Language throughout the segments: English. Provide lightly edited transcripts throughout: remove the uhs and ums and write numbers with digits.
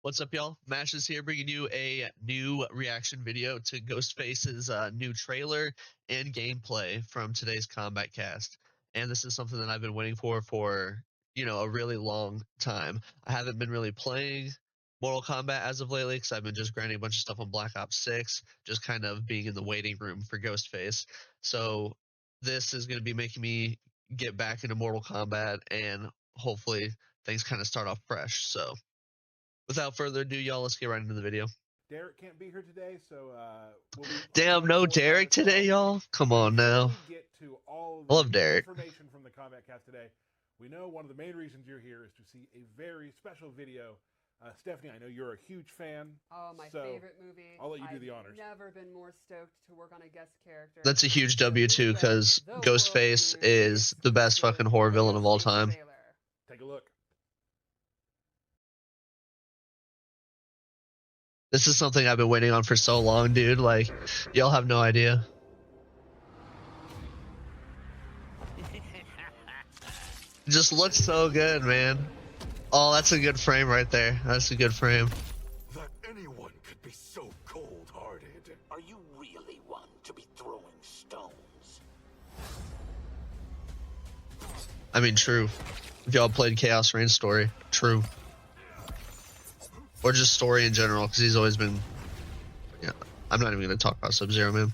What's up, y'all? Mash is here bringing you a new reaction video to Ghostface's new trailer and gameplay from today's Kombat Kast. And this is something that I've been waiting for, a really long time. I haven't been really playing Mortal Kombat as of lately because I've been just grinding a bunch of stuff on Black Ops 6, just kind of being in the waiting room for Ghostface. So this is going to be making me get back into Mortal Kombat and hopefully things kind of start off fresh. So without further ado, y'all, let's get right into the video. Derek can't be here today, so Damn, no Derek today, y'all. Come on now. Get to all I love Derek. Information from the Kombat Kast today. We know one of the main reasons you're here is to see a very special video. Stephanie, I know you're a huge fan. Oh, my favorite movie. I'll let you do the honors. I've never been more stoked to work on a guest character. That's a huge W too, because Ghostface is the best fucking horror villain of all time. Take a look. This is something I've been waiting on for so long, dude. Like, y'all have no idea. It just looks so good, man. Oh, that's a good frame right there. That's a good frame. That anyone could be so cold-hearted. Are you really one to be throwing stones? I mean, true. If y'all played Chaos Reign story, true. Or just story in general, because he's always been... Yeah, I'm not even going to talk about Sub-Zero, man.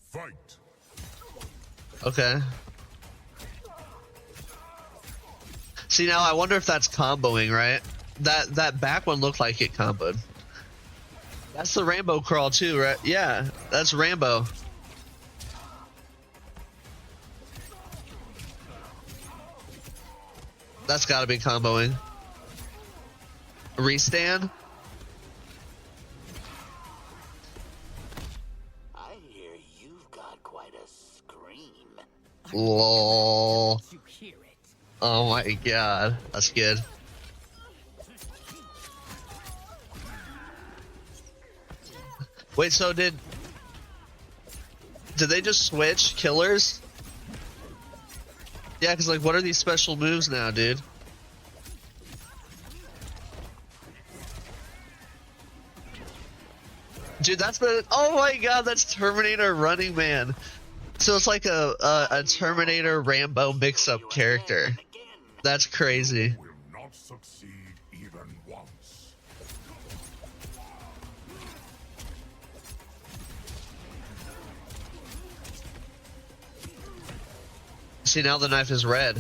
Fight. Okay. See, now I wonder if that's comboing, right? That back one looked like it comboed. That's the Rambo crawl too, right? Yeah, that's Rambo. That's gotta be comboing. Restand? I hear you've got quite a scream. Lol. Oh my god, that's good. Wait, so did they just switch killers? Yeah, because, like, what are these special moves now, dude? Dude, that's the... Oh my god, that's Terminator Running Man. So it's like a Terminator Rambo mix-up character. That's crazy. Will not succeed even once. See, now the knife is red.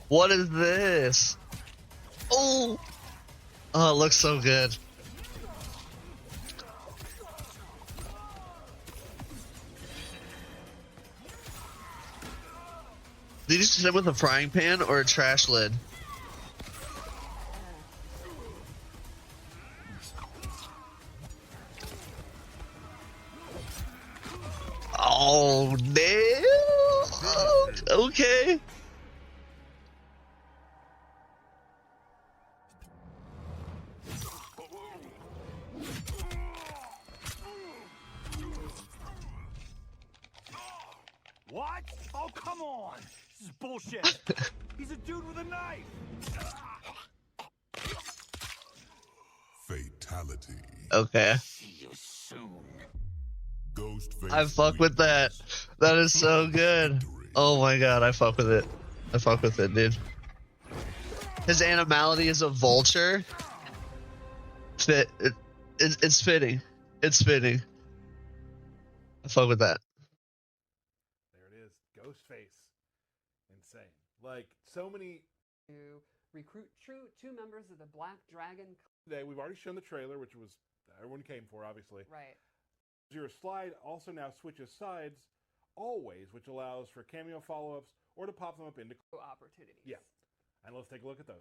What is this? Oh! Oh, it looks so good. Did you just hit him with a frying pan or a trash lid? Oh, damn. Okay. What? Oh, come on! This is bullshit! He's a dude with a knife! Fatality. Okay. See you soon. Ghostface. I fuck with that. That is so good. Oh my god, I fuck with it. I fuck with it, dude. His animality is a vulture. It's fitting. It's fitting. I fuck with that. There it is, Ghostface. Insane. Like so many. To recruit two members of the Black Dragon. Today we've already shown the trailer, which was everyone came for, obviously. Right. Your slide also now switches sides always, which allows for cameo follow-ups or to pop them up into Opportunities. Yeah. And let's take a look at those.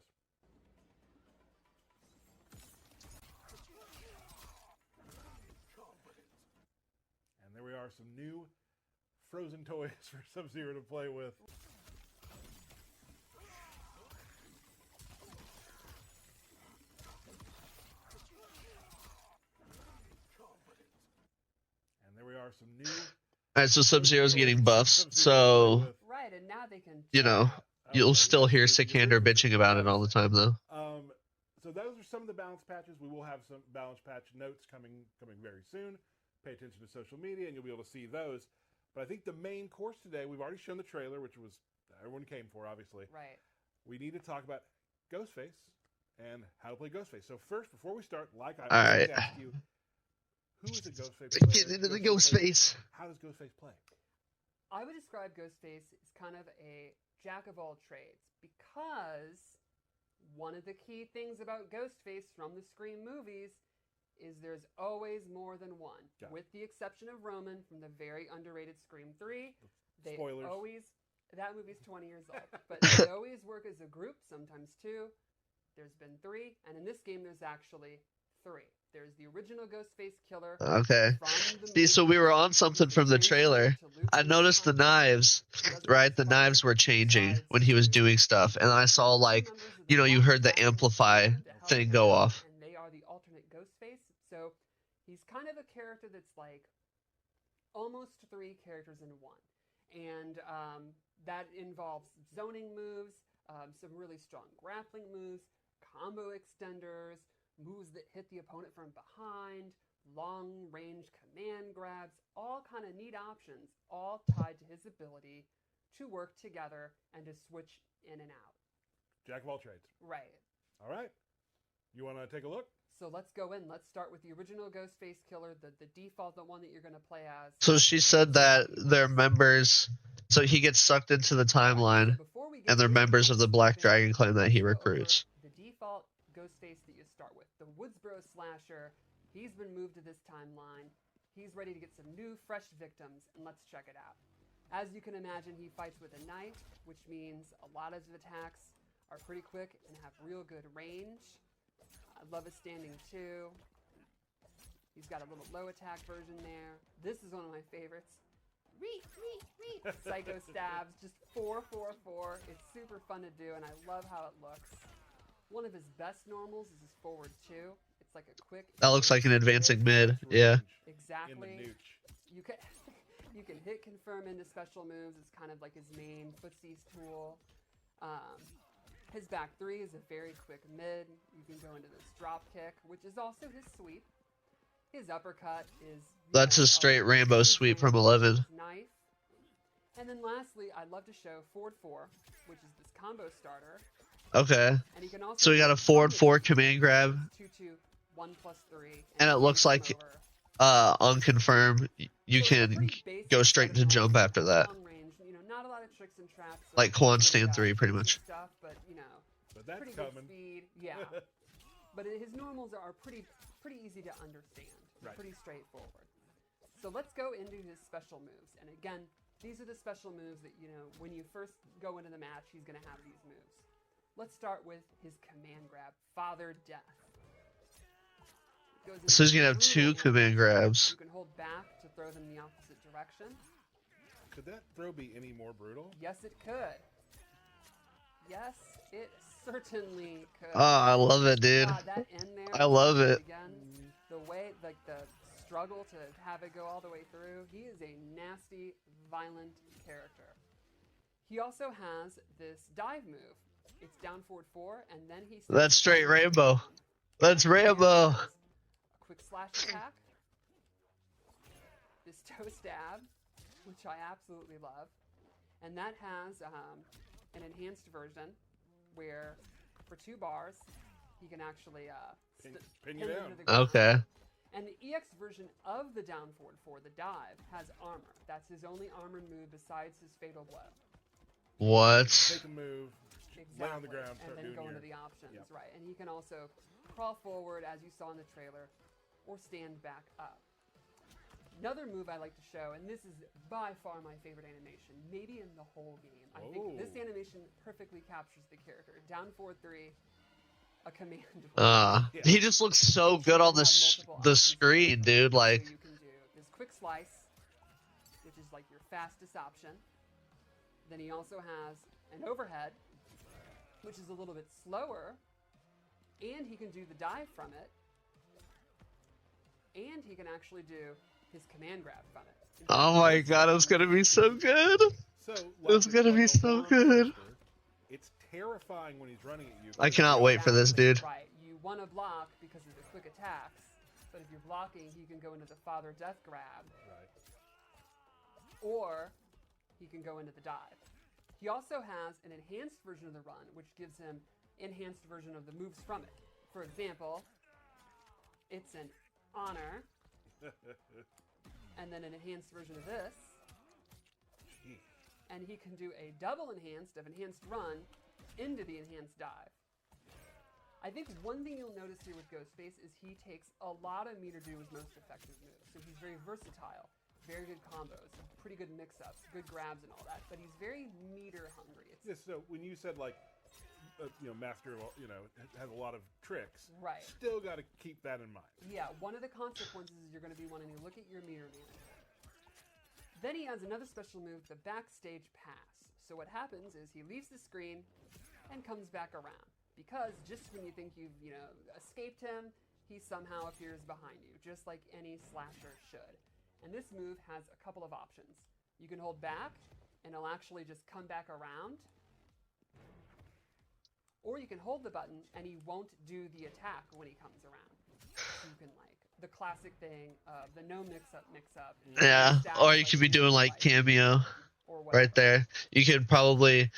And there we are, some new frozen toys for Sub-Zero to play with. And there we are, some new. All right, so Sub-Zero's getting buffs, Sub-Zero to so play with. Right, and now they can. you know you'll still hear Sikander bitching about it all the time, though. So those are some of the balance patches. We will have some balance patch notes coming very soon. Pay attention to social media, and you'll be able to see those. But I think the main course today, we've already shown the trailer, which was everyone came for, obviously. Right. We need to talk about Ghostface and how to play Ghostface. So first, before we start, like I All always right. ask you, who is a Ghostface player? Get into the player? Ghostface. How does Ghostface play? I would describe Ghostface as kind of a jack of all trades because one of the key things about Ghostface from the Scream movies is there's always more than one. Got it. With the exception of Roman from the very underrated Scream 3. They Spoilers. always, that movie's 20 years old, but they always work as a group, sometimes two. There's been three, and in this game there's actually three. There's the original Ghostface killer. Okay. from the See, so movie, we were on something who's from the transferred trailer. to Luke I in noticed the time. knives, He doesn't right? The fight, knives were changing decides when he was to doing stuff, and I saw like, members of the you know, you Black heard the Dragon amplify Clan to help thing him go out, off. And they are the alternate Ghostface. So he's kind of a character that's like almost three characters in one. And that involves zoning moves, some really strong grappling moves, combo extenders, moves that hit the opponent from behind, long range command grabs, all kind of neat options, all tied to his ability to work together and to switch in and out. Jack of all trades. Right. All right. You want to take a look? So let's go in. Let's start with the original Ghostface killer, the default, the one that you're going to play as. So she said that they're members, so he gets sucked into the timeline, So before we get and they're into members of the Black Ghostface, Dragon Clan that he let's go over recruits. The default Ghostface that you start with, the Woodsboro slasher. He's been moved to this timeline. He's ready to get some new, fresh victims, and let's check it out. As you can imagine, he fights with a knife, which means a lot of his attacks are pretty quick and have real good range. I love his standing too. He's got a little low attack version there. This is one of my favorites. Psycho stabs, just 4-4-4. It's super fun to do, and I love how it looks. One of his best normals is his forward 2. It's like a quick. That looks like an advancing mid. Range Yeah. In the Exactly. nooch. You can you can hit confirm into special moves. It's kind of like his main footsies tool. His back 3 is a very quick mid. You can go into this drop kick, which is also his sweep. His uppercut is. That's a straight Rambo sweep from 11. Knife. And then lastly, I'd love to show forward 4, which is this combo starter. Okay. And he can also So we got a forward 4 command grab, 2-2, 1+3. and it looks like on confirm you can go straight to jump after that. Range, you know, not a lot of tricks and traps. Like Quan Stand 3, pretty much. Stuff, but you know, But that's pretty coming. good speed. Yeah. But his normals are pretty easy to understand. Right. Pretty straightforward. So let's go into his special moves. And again, these are the special moves that, you know, when you first go into the match, he's going to have these moves. Let's start with his command grab, Father Death. So he's gonna have 2 command grabs. You can hold back to throw them in the opposite direction. Could that throw be any more brutal? Yes, it could. Yes, it certainly could. Oh, I love it, dude. God, that end there. I love it. Again, the way, like the struggle to have it go all the way through. He is a nasty, violent character. He also has this dive move. It's down forward 4, and then he. That's straight Rambo. That's Rambo. A quick slash attack. This toe stab, which I absolutely love, and that has an enhanced version where, for 2 bars, he can actually Pin you him down. into the ground. Okay. And the EX version of the down forward 4, the dive, has armor. That's his only armor move besides his fatal blow. What? Take a move, Exactly. lay on the ground, and start then doing go your... into the options, Yep. right? And he can also crawl forward, as you saw in the trailer, or stand back up. Another move I like to show, and this is by far my favorite animation, maybe in the whole game. I think this Oh. animation perfectly captures the character. Down forward 3, a command. He just looks so good on the screen, dude. Like, So you can do this quick slice, which is like your fastest option. Then he also has an overhead, which is a little bit slower, and he can do the dive from it, and he can actually do his command grab from it. Oh my god, it's gonna be so good. So It's gonna be a so horror good. monster, it's terrifying when he's running at you. I cannot wait for this, dude. Right. You want to block because of the quick attacks, but if you're blocking, he can go into the Father Death grab, Right. or he can go into the dive. He also has an enhanced version of the run, which gives him enhanced version of the moves from it. For example, it's an honor, and then an enhanced version of this, Gee. and he can do a double enhanced of enhanced run into the enhanced dive. I think one thing you'll notice here with Ghostface is he takes a lot of meter to do his most effective moves. So he's very versatile, very good combos, pretty good mix-ups, good grabs and all that, but he's very meter hungry. It's Yeah, so when you said like, master, has a lot of tricks. Right. Still got to keep that in mind. Yeah, one of the consequences is you're going to be wanting to look at your meter management. Then he has another special move, the backstage pass. So what happens is he leaves the screen and comes back around. Because just when you think you've, escaped him, he somehow appears behind you, just like any slasher should. And this move has a couple of options. You can hold back, and it'll actually just come back around. Or you can hold the button, and he won't do the attack when he comes around. So you can, the classic thing of the no mix-up. Yeah, or you could be doing like cameo right there. You could probably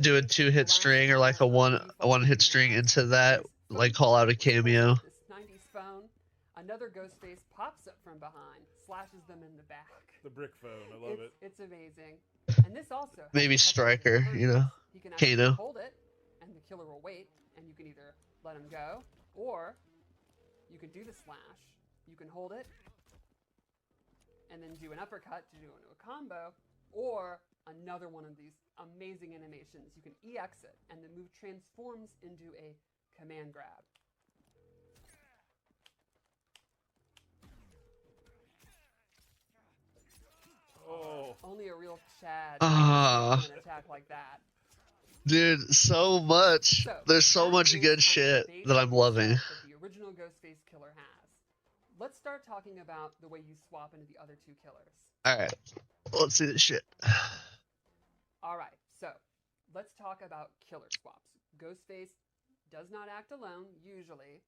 do a 2-hit string or like a one hit string into that, like call out a cameo. This 90s phone, another Ghostface pops up from behind, slashes them in the back. The brick phone, I love it. It's amazing. And this also has Maybe a couple of Striker, different you know, versions. He can actually Kano. hold it, and the killer will wait, and you can either let him go, or you can do the slash. You can hold it, and then do an uppercut to do into a combo, or another one of these amazing animations. You can EX it, and the move transforms into a command grab. Oh, Only a real Chad Ah. can attack like that. Dude, so much. There's so that much is good kind of shit the that I'm basic loving. set that the original Ghostface killer has. Let's start talking about the way you swap into the other two killers. Alright, let's see this shit. All right, so let's talk about killer swaps. Ghostface does not act alone, usually.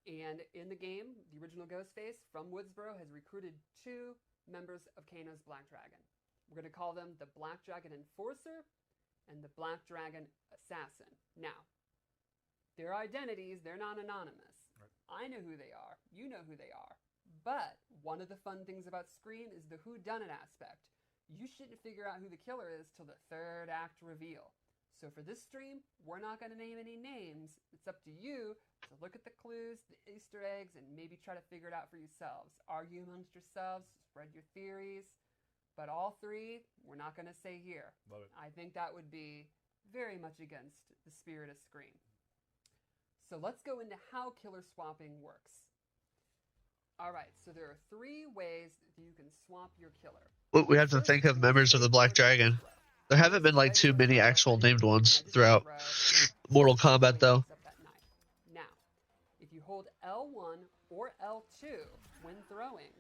And in the game, the original Ghostface from Woodsboro has recruited 2 members of Kano's Black Dragon. We're going to call them the Black Dragon Enforcer and the Black Dragon Assassin. Now, their identities, they're not anonymous. Right. I know who they are. You know who they are. But one of the fun things about Scream is the whodunit aspect. You shouldn't figure out who the killer is till the 3rd act reveal. So for this stream, we're not going to name any names. It's up to you to look at the clues, the Easter eggs, and maybe try to figure it out for yourselves. Argue amongst yourselves, spread your theories. But all 3, we're not going to say here. love it. I think that would be very much against the spirit of Scream. So let's go into how killer swapping works. All right, so there are 3 ways that you can swap your killer. We have to think of members of the Black Dragon. There haven't been like too many actual named ones throughout Mortal Kombat though. Now, if you hold L1 or L2 when throwing,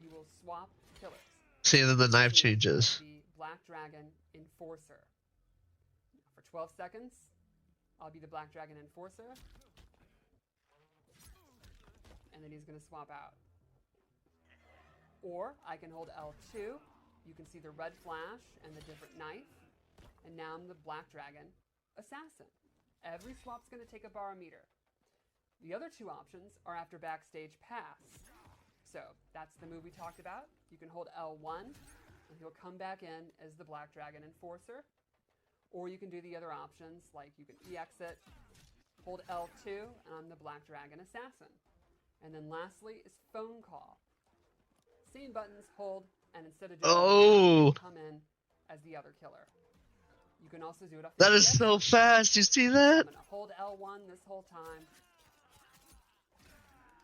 you will swap killers. See, then the knife changes. The Black Dragon Enforcer. For 12 seconds, I'll be the Black Dragon Enforcer. And then he's going to swap out. Or I can hold L2. You can see the red flash and the different knife. And now I'm the Black Dragon Assassin. Every swap's going to take a barometer. The other 2 options are after backstage pass. So that's the move we talked about. You can hold L1 and he'll come back in as the Black Dragon Enforcer. Or you can do the other options, like you can EX it, hold L2, and I'm the Black Dragon Assassin. And then lastly is phone call. Same buttons, hold, and instead of doing come in as the other killer. You can also do it off That your is PS. so fast. You see that? I'm going to hold L1 this whole time.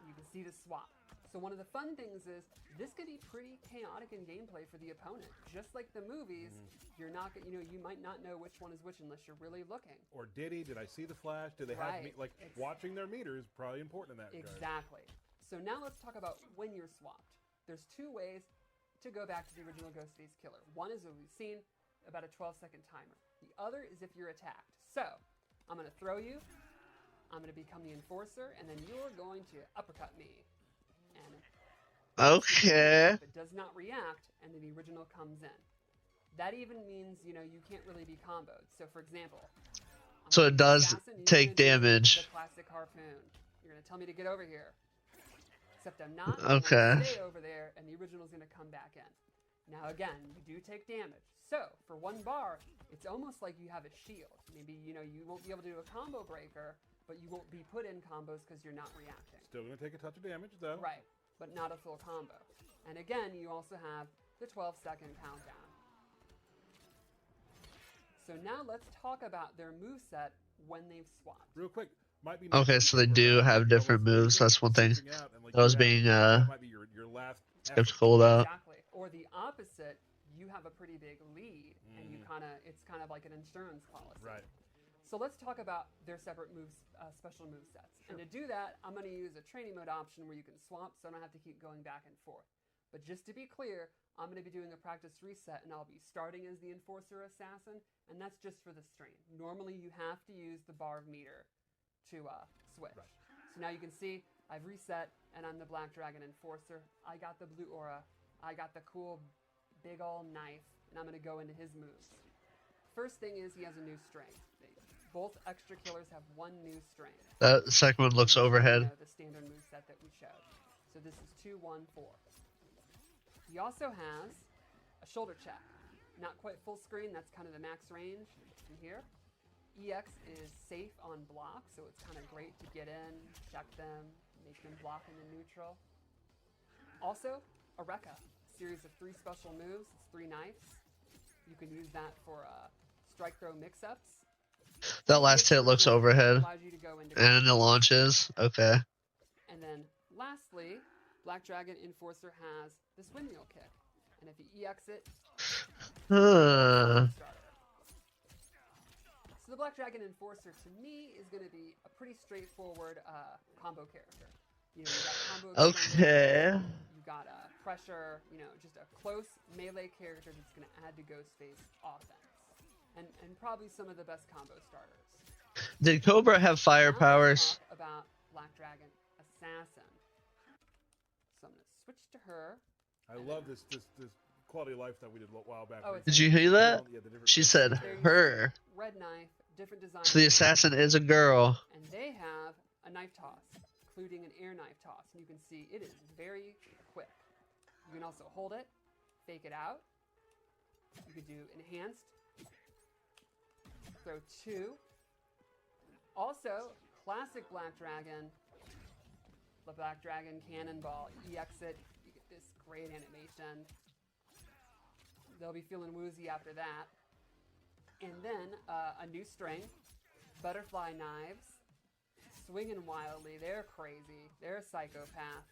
You can see the swap. So one of the fun things is this could be pretty chaotic in gameplay for the opponent. Just like the movies, you're not, you might not know which one is which unless you're really looking. Or did I see the flash? Did they have me? Like, watching their meter is probably important in that regard. Exactly. So now let's talk about when you're swapped. There's two ways to go back to the original Ghostface killer. One is what we've seen, about a 12-second timer. The other is if you're attacked. So I'm going to throw you. I'm going to become the enforcer, and then you're going to uppercut me. And Okay. if it does not react, and then the original comes in. That even means, you can't really be comboed. So, for example, So it does take damage. The classic harpoon. You're going to tell me to get over here. Except I'm not. Okay. I'm gonna stay over there, and the original's going to come back in. Now, again, you do take damage. So, for one bar, it's almost like you have a shield. Maybe, you won't be able to do a combo breaker, but you won't be put in combos because you're not reacting. Still going to take a touch of damage, though. Right, but not a full combo. And again, you also have the 12-second countdown. So now let's talk about their moveset when they've swapped. Real quick. Might be Okay, so they do have different moves. That's one thing I was being might be your last skeptical about. Exactly. Or the opposite, you have a pretty big lead, and it's kind of like an insurance policy. Right. So let's talk about their separate moves, special move sets. Sure. And to do that, I'm going to use a training mode option where you can swap, so I don't have to keep going back and forth. But just to be clear, I'm going to be doing a practice reset, and I'll be starting as the enforcer assassin, and that's just for the strain. Normally, you have to use the bar of meter to switch. Right. So now you can see I've reset, and I'm the Black Dragon Enforcer. I got the blue aura. I got the cool big ol' knife, and I'm going to go into his moves. First thing is he has a new strain. Both extra killers have one new strain. That second one looks overhead. The standard move set that we showed. So this is 2, 1, 4. He also has a shoulder check. Not quite full screen, that's kind of the max range in here. EX is safe on block, so it's kind of great to get in, check them, make them block into neutral. Also, a Rekka, series of 3 special moves. It's 3 knives. You can use that for strike throw mix-ups. That last hit looks overhead. Allows you to go into And it launches. Okay. And then lastly, Black Dragon Enforcer has this windmill kick. And if you EX it, Huh. So the Black Dragon Enforcer, to me, is going to be a pretty straightforward combo character. You got combo. Okay. You got pressure. Just a close melee character that's going to add to Ghostface offense, and probably some of the best combo starters. Did Cobra have fire Now let's powers? talk about Black Dragon Assassin. So I'm going to switch to her. I love this quality of life that we did a while back. Oh, it's Did you hear that? Yeah, the different She said There you her. see, red knife, different design. So the assassin is a girl. And they have a knife toss, including an air knife toss. And you can see it is very quick. You can also hold it, fake it out. You could do enhanced, throw 2. Also, classic Black Dragon, the Black Dragon Cannonball. EX it, you get this great animation. They'll be feeling woozy after that. And then a new string, butterfly knives, swinging wildly. They're crazy. They're a psychopath.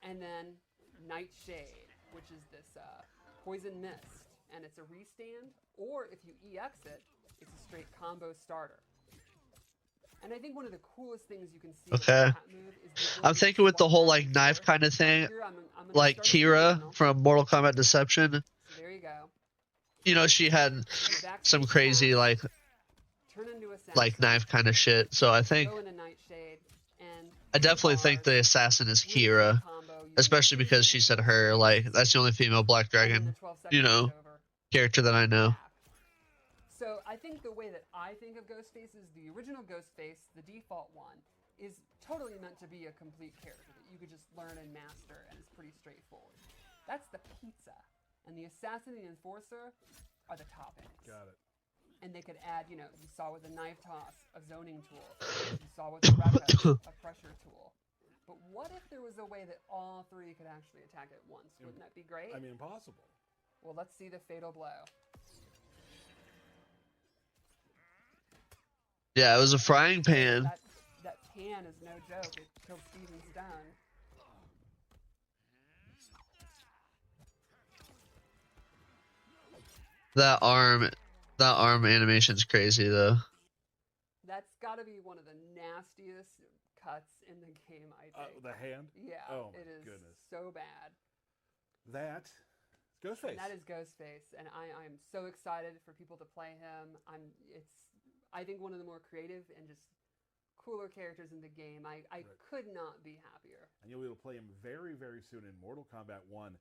And then Nightshade, which is this poison mist, and it's a restand. Or if you EX it, it's a straight combo starter. And I think one of the coolest things you can see with Okay. that move is the I'm ability thinking to with the swap whole back like and knife forth. kind of thing, Here, I'm gonna like start at the Kira original. from Mortal Kombat Deception. So there you go. She had Go back to some the crazy attack, like turn into a knife kind of shit. So I think go into Nightshade, and I definitely think the assassin is Kira, especially because she said her. Like that's the only female Black Dragon character that I know. So I think the way that I think of Ghostface is the original Ghostface, the default one, is totally meant to be a complete character that you could just learn and master, and it's pretty straightforward. That's the pizza. And the assassin and the enforcer are the toppings. Got it. And they could add, you saw with the knife toss, a zoning tool. You saw with the Rekka, a pressure tool. But what if there was a way that all 3 could actually attack at once? Wouldn't that be great? I mean, impossible. Well, let's see the fatal blow. Yeah, it was a frying pan. That pan is no joke. It killed Steven Stone. That arm animation's crazy though. That's got to be one of the nastiest cuts in the game, I think. The hand? Yeah, Oh my it is goodness. so bad. That is Ghostface. That is Ghostface, and I'm so excited for people to play him. I think one of the more creative and just cooler characters in the game. I Right. could not be happier. And you'll be able to play him very, very soon in Mortal Kombat 1.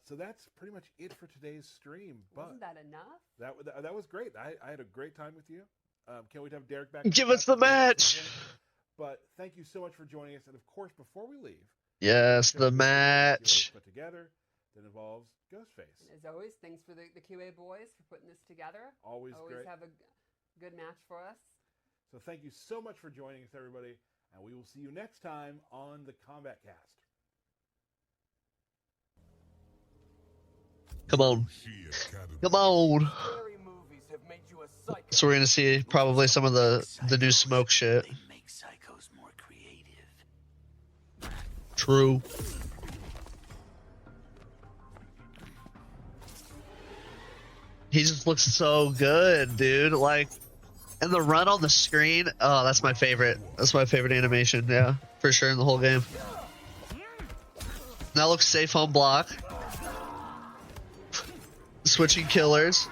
So that's pretty much it for today's stream. But Wasn't that enough? that was great. I had a great time with you. Can't wait to have Derek back. Give us the match. But thank you so much for joining us. And of course, before we leave, Yes, show the you a video match. put together that involves Ghostface. And as always, thanks for the QA boys for putting this together. Always great. have a good match for us. So thank you so much for joining us, everybody. And we will see you next time on the Kombat Cast. Come on. She Academy. Come on. Scary movies have made you a psycho. So we're gonna see probably some of the new smoke shit. They make psychos more creative. True. He just looks so good, dude. Like, and the run on the screen. Oh, that's my favorite. That's my favorite animation. Yeah, for sure in the whole game. Now looks safe on block. Switching killers.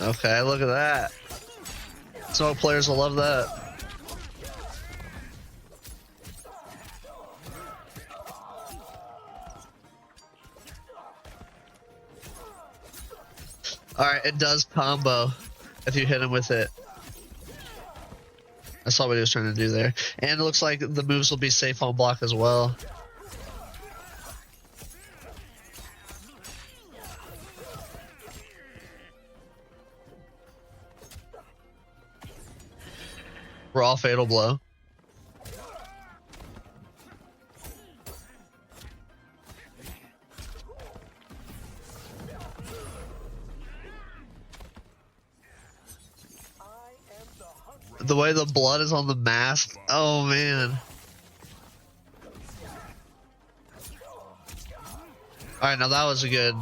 Okay, look at that. Smoke players will love that. Alright, it does combo if you hit him with it. I saw what he was trying to do there. And it looks like the moves will be safe on block as well. Raw fatal blow. The way the blood is on the mask. Oh man. Alright, now that was a good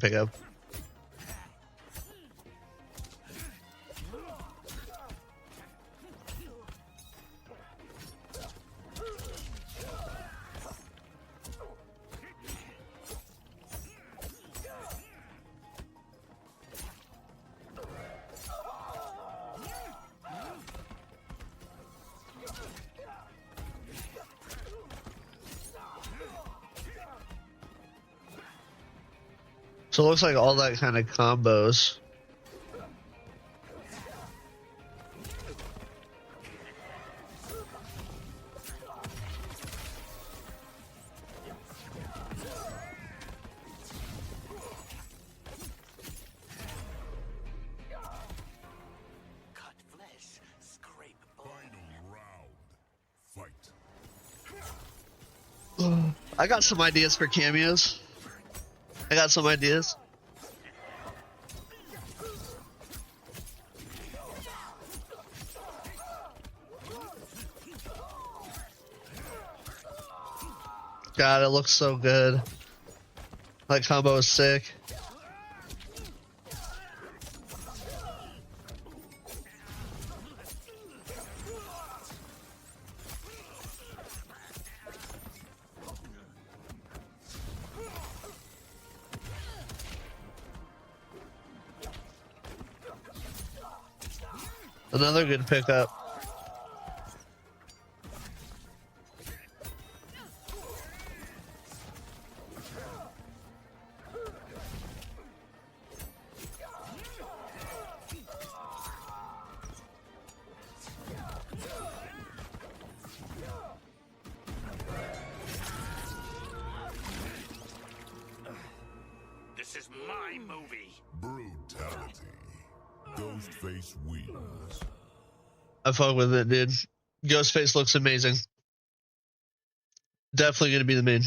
pickup. So it looks like all that kind of combos. Cut flesh, scrape bone. Final round. Fight. I got some ideas for cameos. I got some ideas. God, it looks so good. That combo is sick. Another good pickup. This is my movie. Brutality. Ghostface wins. I fuck with it, dude. Ghostface looks amazing. Definitely gonna be the main.